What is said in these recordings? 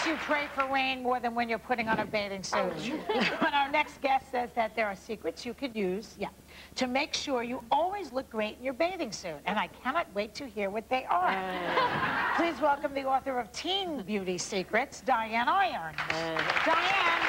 you pray for rain more than when you're putting on a bathing suit. But our next guest says that there are secrets you could use, to make sure you always look great in your bathing suit. And I cannot wait to hear what they are. Please welcome the author of Teen Beauty Secrets, Diane Irons. Diane,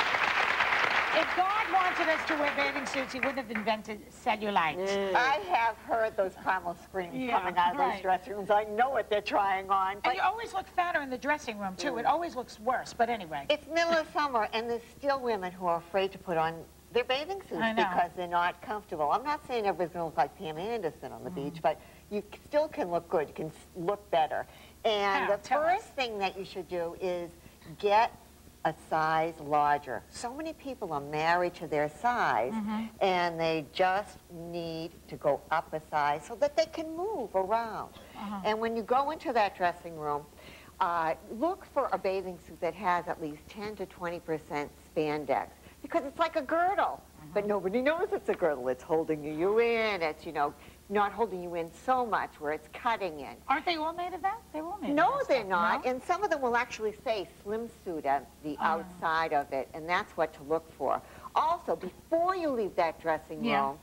if God wanted us to wear bathing suits, he wouldn't have invented cellulite. I have heard those primal screams coming out of those dressing rooms. I know what they're trying on. And you always look fatter in the dressing room, too. It always looks worse, but anyway. It's middle of summer, and there's still women who are afraid to put on their bathing suits because they're not comfortable. I'm not saying everybody's going to look like Pam Anderson on the beach, but you still can look good. You can look better. And the first thing that you should do is get a size larger. So many people are married to their size, and they just need to go up a size so that they can move around. And when you go into that dressing room, look for a bathing suit that has at least 10 to 20% spandex, because it's like a girdle, but nobody knows it's a girdle. It's holding you in. It's, you know, not holding you in so much where it's cutting in. Aren't they all made of that? They're all made of that. No, they're not. No? And some of them will actually say swimsuit at the outside of it, and that's what to look for. Also, before you leave that dressing room,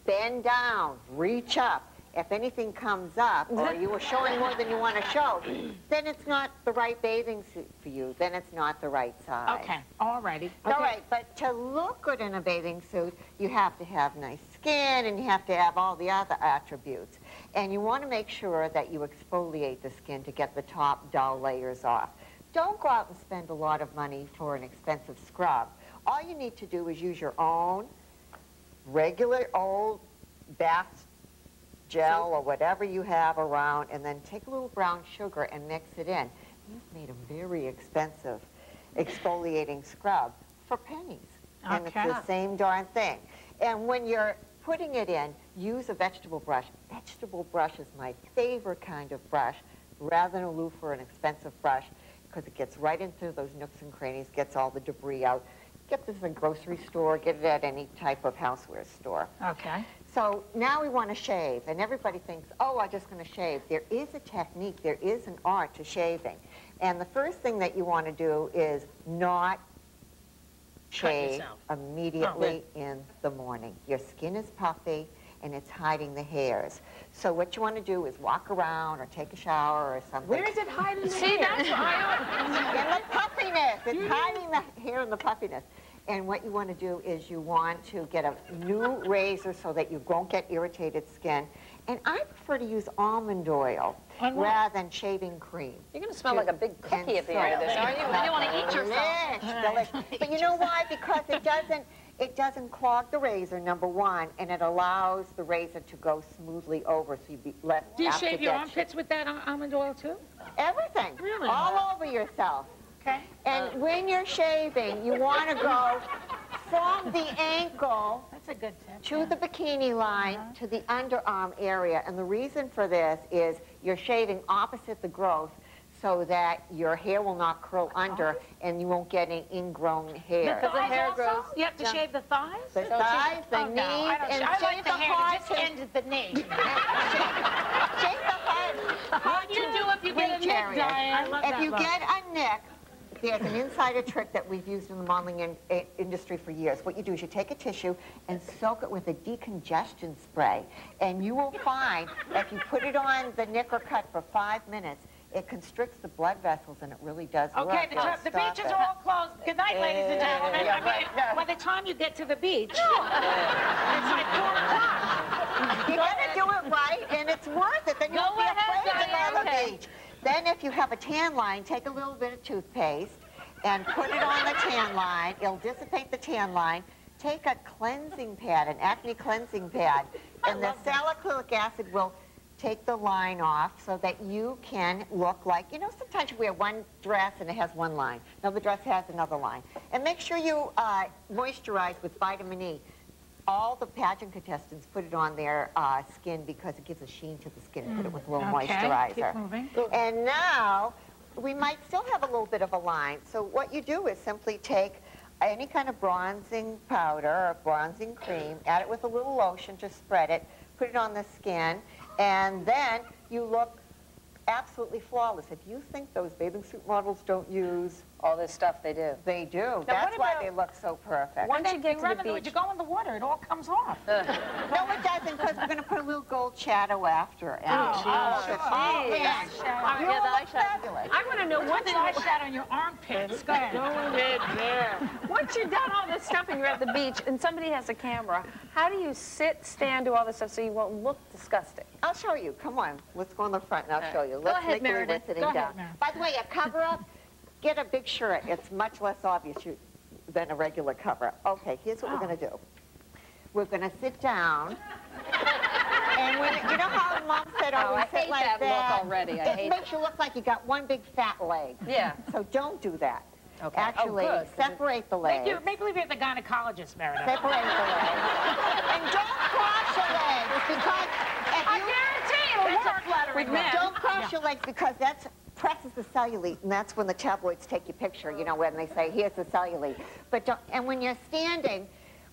bend down, reach up. If anything comes up, or you are showing more than you want to show, then it's not the right bathing suit for you. Then it's not the right size. Okay, all righty. All right, but to look good in a bathing suit, you have to have nice skin, and you have to have all the other attributes. And you want to make sure that you exfoliate the skin to get the top dull layers off. Don't go out and spend a lot of money for an expensive scrub. All you need to do is use your own regular old bath gel or whatever you have around, and then take a little brown sugar and mix it in. You've made a very expensive exfoliating scrub for pennies. And it's the same darn thing. And when you're putting it in, use a vegetable brush. Vegetable brush is my favorite kind of brush, rather than a loofah or an expensive brush, because it gets right into those nooks and crannies, gets all the debris out. Get this at a grocery store, get it at any type of houseware store. Okay. So now we want to shave, and everybody thinks, oh, I'm just going to shave. There is a technique, there is an art to shaving. And the first thing that you want to do is not shave immediately in the morning. Your skin is puffy, and it's hiding the hairs. So what you want to do is walk around or take a shower or something. Where is it hiding the hair? See, that's in the puffiness. It's hiding the hair in the puffiness. And what you want to do is you want to get a new razor so that you won't get irritated skin. And I prefer to use almond oil rather than shaving cream. You're going to smell like a big cookie at the end of this, aren't you? Then you want to eat yourself. Delicious. But you know why? Because it doesn't clog the razor, number one, and it allows the razor to go smoothly over, so you'd be less apt to get. Do you shave your armpits with that almond oil too? Everything. Really? All over yourself. Okay. And when you're shaving, you want to go from the ankle to the bikini line to the underarm area. And the reason for this is you're shaving opposite the growth so that your hair will not curl under and you won't get any ingrown hair. Because the hair grows. You have to shave the thighs? The thighs, the knees, and shave the heart. Just end at the knee. Shave the heart. What do you do if you get a nick, Diane? If you get a nick, there's an insider trick that we've used in the modeling industry for years. What you do is you take a tissue and soak it with a decongestion spray, and you will find if you put it on the nick or cut for 5 minutes, it constricts the blood vessels, and it really does work. Okay, the beaches are all closed. Good night, ladies and gentlemen. By the time you get to the beach, it's like 4 o'clock. You gotta do it right, and it's worth it. Then you won't be afraid to go to the beach. Then if you have a tan line, take a little bit of toothpaste and put it on the tan line. It'll dissipate the tan line. Take a cleansing pad, an acne cleansing pad, and the salicylic acid will take the line off so that you can look like, you know, sometimes you wear one dress and it has one line. Another dress has another line. And make sure you moisturize with vitamin E. All the pageant contestants put it on their skin because it gives a sheen to the skin. Put it with a little moisturizer. Keep moving. And now, we might still have a little bit of a line. So what you do is simply take any kind of bronzing powder or bronzing cream, add it with a little lotion, just spread it, put it on the skin, and then you look absolutely flawless. If you think those bathing suit models don't use all this stuff they do. They do. That's why they look so perfect. Once you get to the beach, you go in the water, it all comes off. No, it doesn't, because we're going to put a little gold shadow after. And yeah, the eyeshadow. I want to know what's the eyeshadow on your armpits. Go ahead. Go ahead there. Once you've done all this stuff and you're at the beach and somebody has a camera, how do you sit, stand, do all this stuff so you won't look disgusting? I'll show you. Come on. Let's go in the front and I'll show you. Let's make believe we're sitting down. By the way, a cover-up, get a big shirt. It's much less obvious than a regular cover. Okay, here's what we're going to do. We're going to sit down. And when, you know how Mom said, oh, we sit like that? Look already. It makes you look like you got one big fat leg. Yeah. So don't do that. Okay. Actually, separate the legs. Make believe you're the gynecologist, Meredith. Separate the legs. And don't cross your legs, because if you... I guarantee it'll work flattering men. Don't cross your legs, because that's presses the cellulite, and that's when the tabloids take your picture, you know, when they say, here's the cellulite. But don't, and when you're standing,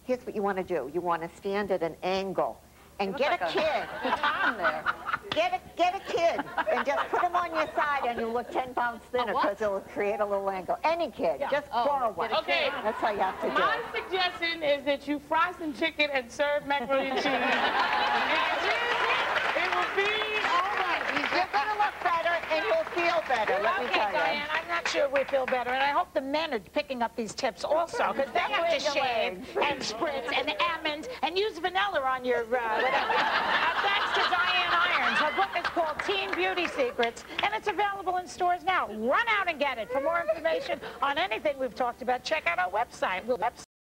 here's what you want to do. You want to stand at an angle and get a kid. Get a kid and just put him on your side, and you'll look 10 pounds thinner, because it'll create a little angle. Any kid, just borrow one. Okay. That's how you have to do My it. suggestion is that you fry some chicken and serve macaroni and cheese. It will be all right. You're going to look better, and you'll feel better, let me tell you. Diane, I'm not sure we feel better, and I hope the men are picking up these tips also, because they have to shave and spritz and almond and use vanilla on your whatever. Thanks to Diane Irons. Her book is called Teen Beauty Secrets, and it's available in stores now. Run out and get it. For more information on anything we've talked about, check out our website.